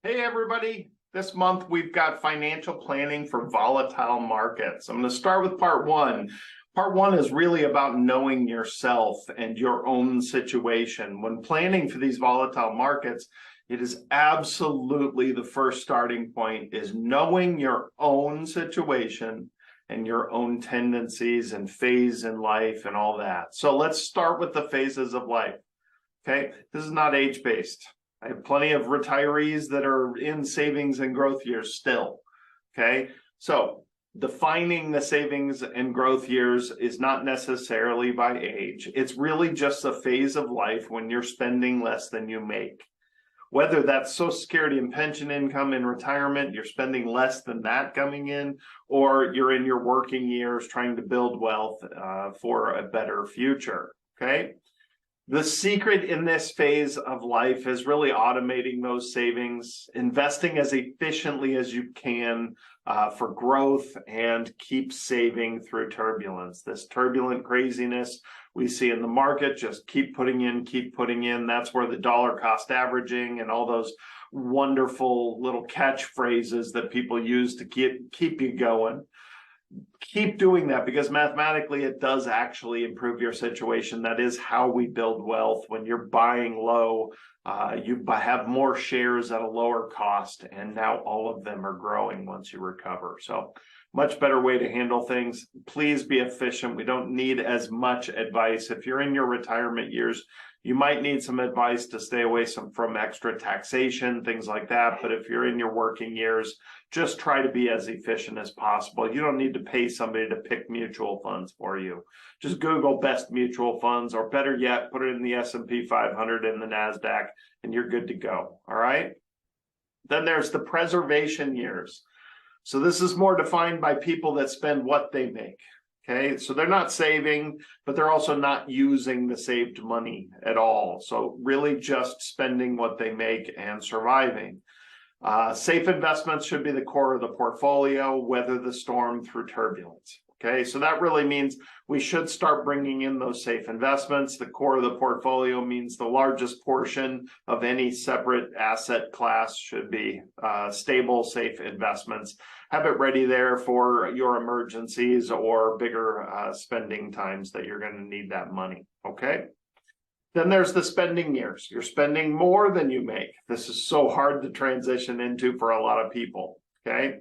Hey everybody, this month we've got financial planning for volatile markets. I'm going to start with part one. Part one is really about knowing yourself and your own situation. When planning for these volatile markets, it is absolutely the first starting point is knowing your own situation and your own tendencies and phase in life and all that. So let's start with the phases of life. Okay, this is not age-based. I have plenty of retirees that are in savings and growth years still. Okay, so defining the savings and growth years is not necessarily by age. It's really just a phase of life when you're spending less than you make. Whether that's Social Security and pension income in retirement, you're spending less than that coming in, or you're in your working years trying to build wealth for a better future. Okay. The secret in this phase of life is really automating those savings, investing as efficiently as you can for growth, and keep saving through turbulence. This turbulent craziness we see in the market, just keep putting in, keep putting in. That's where the dollar cost averaging and all those wonderful little catchphrases that people use to keep you going. Keep doing that because mathematically it does actually improve your situation. That is how we build wealth. When you're buying low, you have more shares at a lower cost, and now all of them are growing once you recover. So much better way to handle things. Please be efficient. We don't need as much advice. If you're in your retirement years, you might need some advice to stay away from extra taxation, things like that. But if you're in your working years, just try to be as efficient as possible. You don't need to pay somebody to pick mutual funds for you. Just Google best mutual funds, or better yet, put it in the S&P 500 and the NASDAQ, and you're good to go. All right. Then there's the preservation years. So this is more defined by people that spend what they make. Okay, so they're not saving, but they're also not using the saved money at all. So really just spending what they make and surviving. Safe investments should be the core of the portfolio, weather the storm through turbulence. Okay, so that really means we should start bringing in those safe investments. The core of the portfolio means the largest portion of any separate asset class should be stable, safe investments. Have it ready there for your emergencies or bigger spending times that you're going to need that money. Okay. Then there's the spending years. You're spending more than you make. This is so hard to transition into for a lot of people. Okay.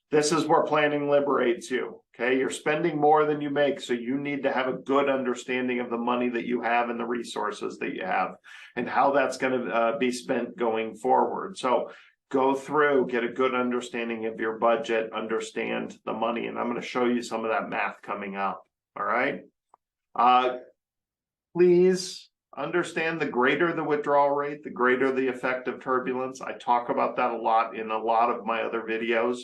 This is where planning liberates you. Okay. You're spending more than you make. So you need to have a good understanding of the money that you have and the resources that you have and how that's going to be spent going forward. So go through, get a good understanding of your budget, understand the money. And I'm going to show you some of that math coming up. All right. Please understand the greater the withdrawal rate, the greater the effect of turbulence. I talk about that a lot in a lot of my other videos.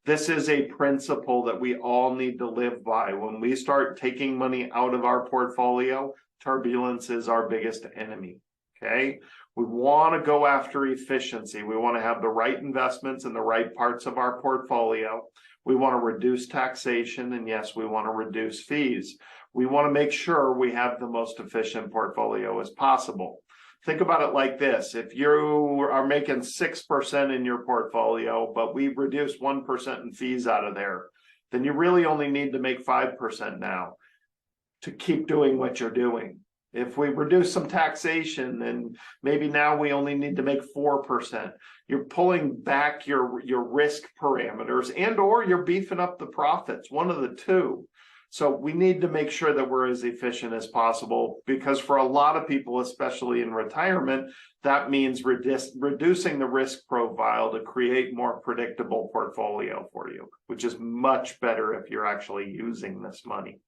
This is a principle that we all need to live by. When we start taking money out of our portfolio, turbulence is our biggest enemy. Okay. We want to go after efficiency. We want to have the right investments in the right parts of our portfolio. We want to reduce taxation. And yes, we want to reduce fees. We want to make sure we have the most efficient portfolio as possible. Think about it like this. If you are making 6% in your portfolio, but we reduce 1% in fees out of there, then you really only need to make 5% now to keep doing what you're doing. If we reduce some taxation, then maybe now we only need to make 4%. You're pulling back your risk parameters, and or you're beefing up the profits, one of the two. So we need to make sure that we're as efficient as possible, because for a lot of people, especially in retirement, that means reducing the risk profile to create more predictable portfolio for you, which is much better if you're actually using this money.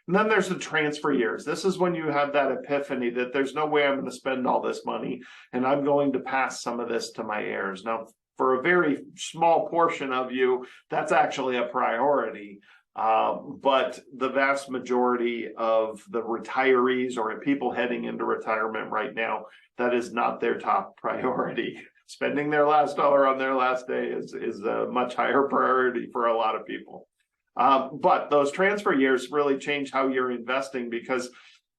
And then there's the transfer years. This is when you have that epiphany that there's no way I'm going to spend all this money and I'm going to pass some of this to my heirs. Now, for a very small portion of you, that's actually a priority. But the vast majority of the retirees or people heading into retirement right now, that is not their top priority. Spending their last dollar on their last day is a much higher priority for a lot of people. But those transfer years really change how you're investing, because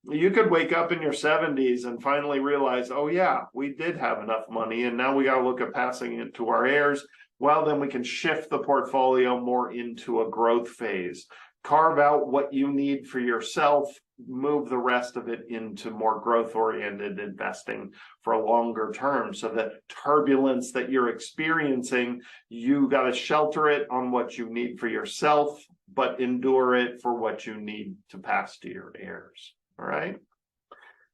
You could wake up in your 70s and finally realize, oh yeah, we did have enough money and now we got to look at passing it to our heirs. Well, then we can shift the portfolio more into a growth phase. Carve out what you need for yourself, move the rest of it into more growth-oriented investing for a longer term. So the turbulence that you're experiencing, you got to shelter it on what you need for yourself, but endure it for what you need to pass to your heirs. All right.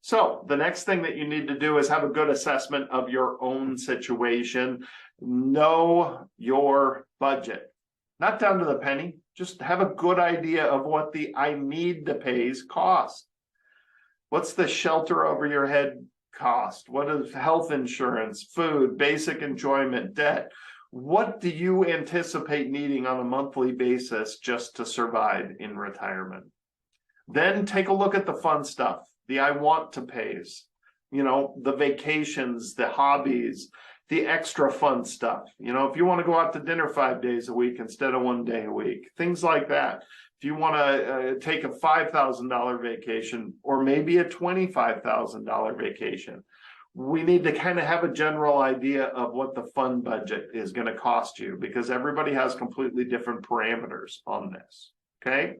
So the next thing that you need to do is have a good assessment of your own situation. Know your budget, not down to the penny. Just have a good idea of what the I need to pays cost. What's the shelter over your head cost? What is health insurance, food, basic enjoyment, debt? What do you anticipate needing on a monthly basis just to survive in retirement? Then take a look at the fun stuff, the I want to pays, the vacations, the hobbies, the extra fun stuff. If you want to go out to dinner 5 days a week instead of 1 day a week, things like that. If you want to take a $5,000 vacation or maybe a $25,000 vacation, we need to kind of have a general idea of what the fun budget is going to cost you, because everybody has completely different parameters on this. Okay.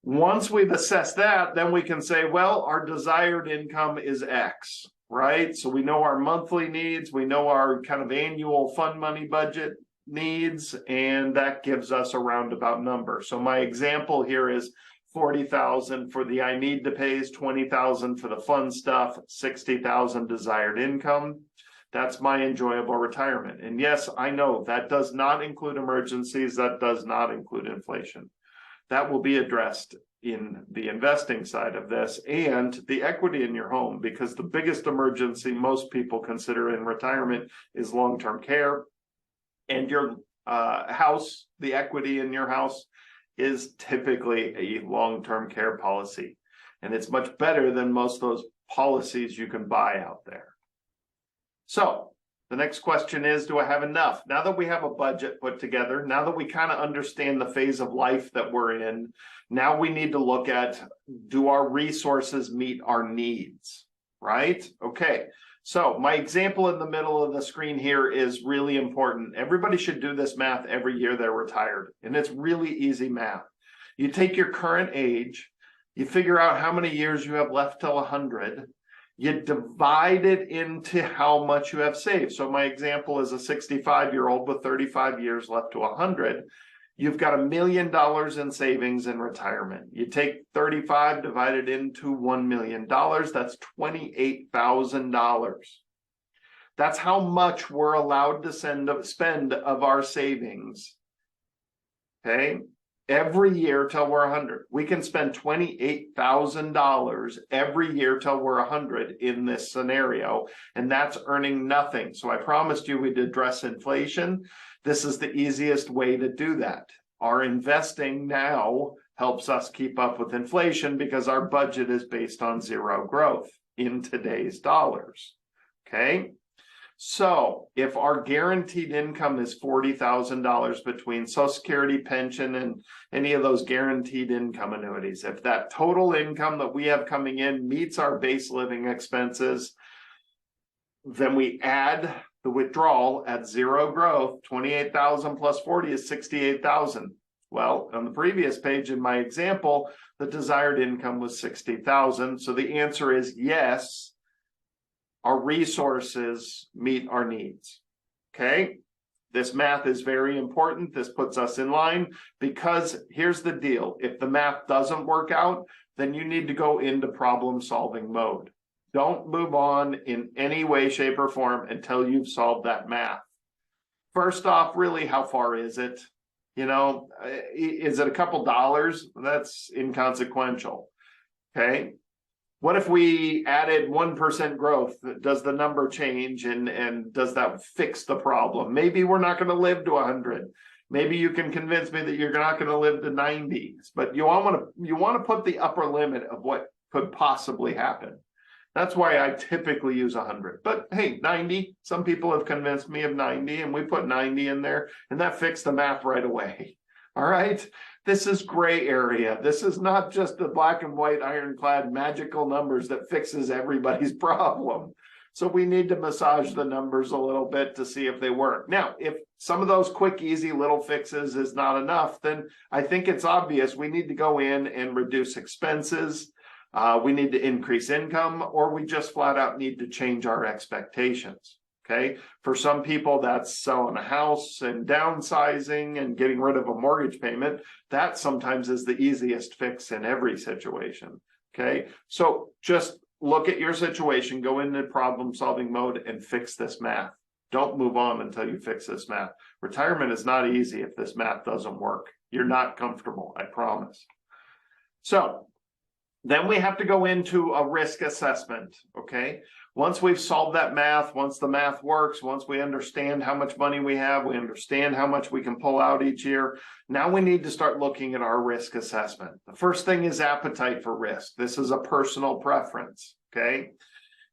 Once we've assessed that, then we can say, well, our desired income is X, right? So we know our monthly needs, we know our kind of annual fund money budget needs, and that gives us a roundabout number. So my example here is 40,000 for the I need to pays, 20,000 for the fun stuff, 60,000 desired income. That's my enjoyable retirement. And yes, I know that does not include emergencies, that does not include inflation. That will be addressed in the investing side of this and the equity in your home, because the biggest emergency most people consider in retirement is long-term care. And your house, the equity in your house, is typically a long-term care policy. And it's much better than most of those policies you can buy out there. So the next question is, do I have enough? Now that we have a budget put together, now that we kind of understand the phase of life that we're in, now we need to look at, do our resources meet our needs, right? Okay, so my example in the middle of the screen here is really important. Everybody should do this math every year they're retired, and it's really easy math. You take your current age, you figure out how many years you have left till 100, you divide it into how much you have saved. So my example is a 65-year-old with 35 years left to 100. You've got $1 million in savings in retirement. You take 35 divided into $1 million, that's $28,000. That's how much we're allowed to spend of our savings, okay? Every year till we're 100. We can spend $28,000 every year till we're 100 in this scenario, and that's earning nothing. So I promised you we'd address inflation. This is the easiest way to do that. Our investing now helps us keep up with inflation because our budget is based on zero growth in today's dollars, okay? So if our guaranteed income is $40,000 between Social Security, pension, and any of those guaranteed income annuities, if that total income that we have coming in meets our base living expenses, then we add the withdrawal at zero growth. 28,000 plus 40 is 68,000. Well, on the previous page in my example, the desired income was 60,000. So the answer is yes. Our resources meet our needs, okay? This math is very important. This puts us in line, because here's the deal. If the math doesn't work out, then you need to go into problem-solving mode. Don't move on in any way, shape, or form until you've solved that math. First off, really, how far is it? Is it a couple dollars? That's inconsequential, okay? What if we added 1% growth? Does the number change, and does that fix the problem? Maybe we're not going to live to 100. Maybe you can convince me that you're not going to live to 90, but you want to put the upper limit of what could possibly happen. That's why I typically use 100. But hey, 90, some people have convinced me of 90, and we put 90 in there, and that fixed the math right away. All right. This is gray area. This is not just the black and white ironclad magical numbers that fixes everybody's problem. So we need to massage the numbers a little bit to see if they work. Now, if some of those quick, easy little fixes is not enough, then I think it's obvious we need to go in and reduce expenses. We need to increase income, or we just flat out need to change our expectations. Okay. For some people, that's selling a house and downsizing and getting rid of a mortgage payment. That sometimes is the easiest fix in every situation. Okay. So just look at your situation, go into problem solving mode and fix this math. Don't move on until you fix this math. Retirement is not easy if this math doesn't work. You're not comfortable, I promise. So then we have to go into a risk assessment, okay? Once we've solved that math, once the math works, once we understand how much money we have, we understand how much we can pull out each year, now we need to start looking at our risk assessment. The first thing is appetite for risk. This is a personal preference, okay?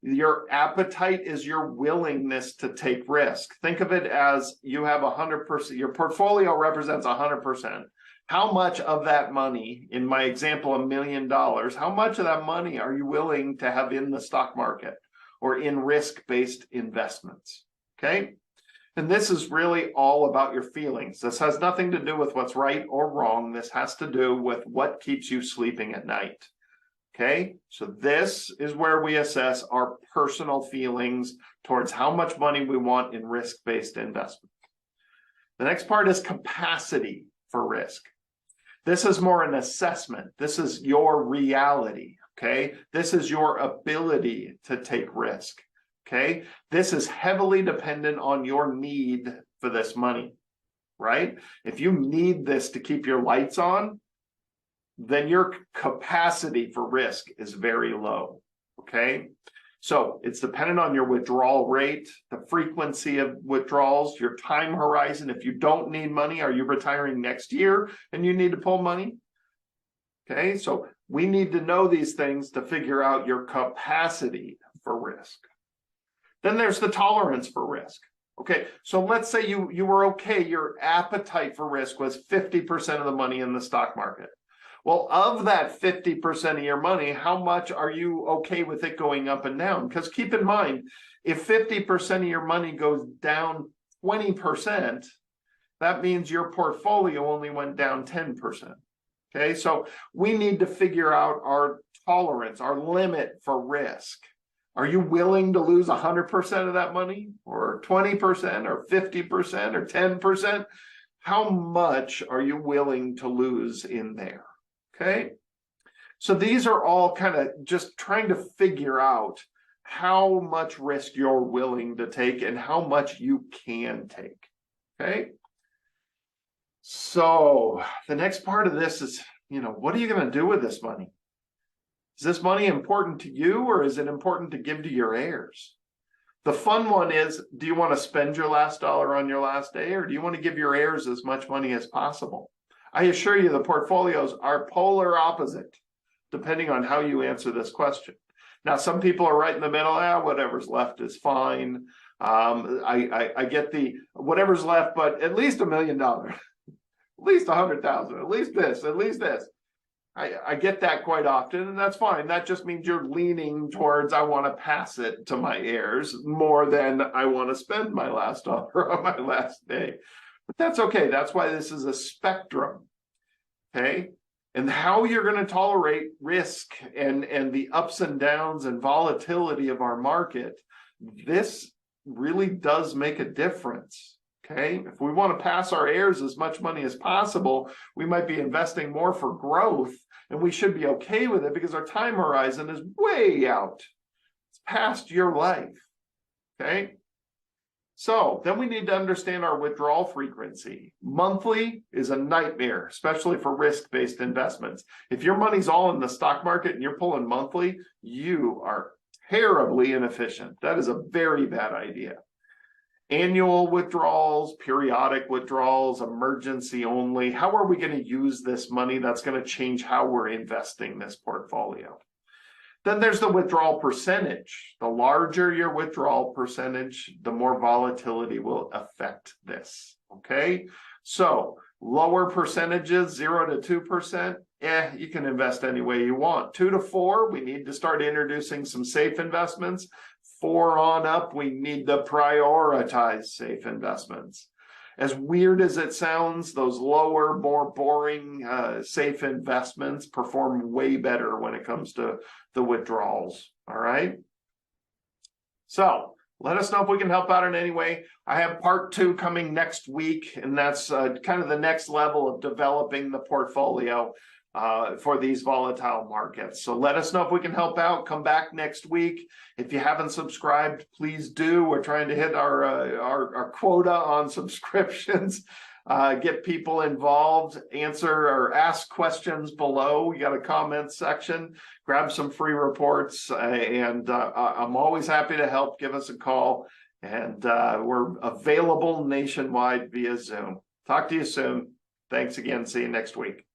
Your appetite is your willingness to take risk. Think of it as you have 100%, your portfolio represents 100%. How much of that money, in my example, $1 million, how much of that money are you willing to have in the stock market or in risk-based investments? Okay. And this is really all about your feelings. This has nothing to do with what's right or wrong. This has to do with what keeps you sleeping at night. Okay. So this is where we assess our personal feelings towards how much money we want in risk-based investments. The next part is capacity for risk. This is more an assessment. This is your reality, okay? This is your ability to take risk, okay? This is heavily dependent on your need for this money, right? If you need this to keep your lights on, then your capacity for risk is very low, okay? So it's dependent on your withdrawal rate, the frequency of withdrawals, your time horizon. If you don't need money, are you retiring next year and you need to pull money? Okay, so we need to know these things to figure out your capacity for risk. Then there's the tolerance for risk. Okay, so let's say you were okay, your appetite for risk was 50% of the money in the stock market. Well, of that 50% of your money, how much are you okay with it going up and down? Because keep in mind, if 50% of your money goes down 20%, that means your portfolio only went down 10%. Okay, so we need to figure out our tolerance, our limit for risk. Are you willing to lose 100% of that money, or 20%, or 50%, or 10%? How much are you willing to lose in there? Okay, so these are all kind of just trying to figure out how much risk you're willing to take and how much you can take. Okay, so the next part of this is, what are you going to do with this money? Is this money important to you, or is it important to give to your heirs? The fun one is, do you want to spend your last dollar on your last day, or do you want to give your heirs as much money as possible? I assure you the portfolios are polar opposite, depending on how you answer this question. Now, some people are right in the middle. Whatever's left is fine. I get the whatever's left, but at least $1 million, at least 100,000, at least this, at least this. I get that quite often, and that's fine. That just means you're leaning towards, I want to pass it to my heirs more than I want to spend my last dollar on my last day. But that's okay. That's why this is a spectrum, okay? And how you're going to tolerate risk and the ups and downs and volatility of our market, this really does make a difference, okay? If we want to pass our heirs as much money as possible, we might be investing more for growth, and we should be okay with it because our time horizon is way out. It's past your life, okay? So then we need to understand our withdrawal frequency. Monthly is a nightmare, especially for risk-based investments. If your money's all in the stock market and you're pulling monthly, you are terribly inefficient. That is a very bad idea. Annual withdrawals, periodic withdrawals, emergency only. How are we going to use this money? That's going to change how we're investing this portfolio. Then there's the withdrawal percentage. The larger your withdrawal percentage, the more volatility will affect this. Okay, so lower percentages, 0 to 2%, you can invest any way you want. 2 to 4, we need to start introducing some safe investments. 4 on up, we need to prioritize safe investments. As weird as it sounds, those lower, more boring, safe investments perform way better when it comes to the withdrawals. All right. So let us know if we can help out in any way. I have part 2 coming next week, and that's kind of the next level of developing the portfolio for these volatile markets. So let us know if we can help out. Come back next week. If you haven't subscribed, please do. We're trying to hit our quota on subscriptions. Get people involved, answer or ask questions below. We got a comment section. Grab some free reports, and I'm always happy to help. Give us a call, and we're available nationwide via Zoom. Talk to you soon. Thanks again. See you next week.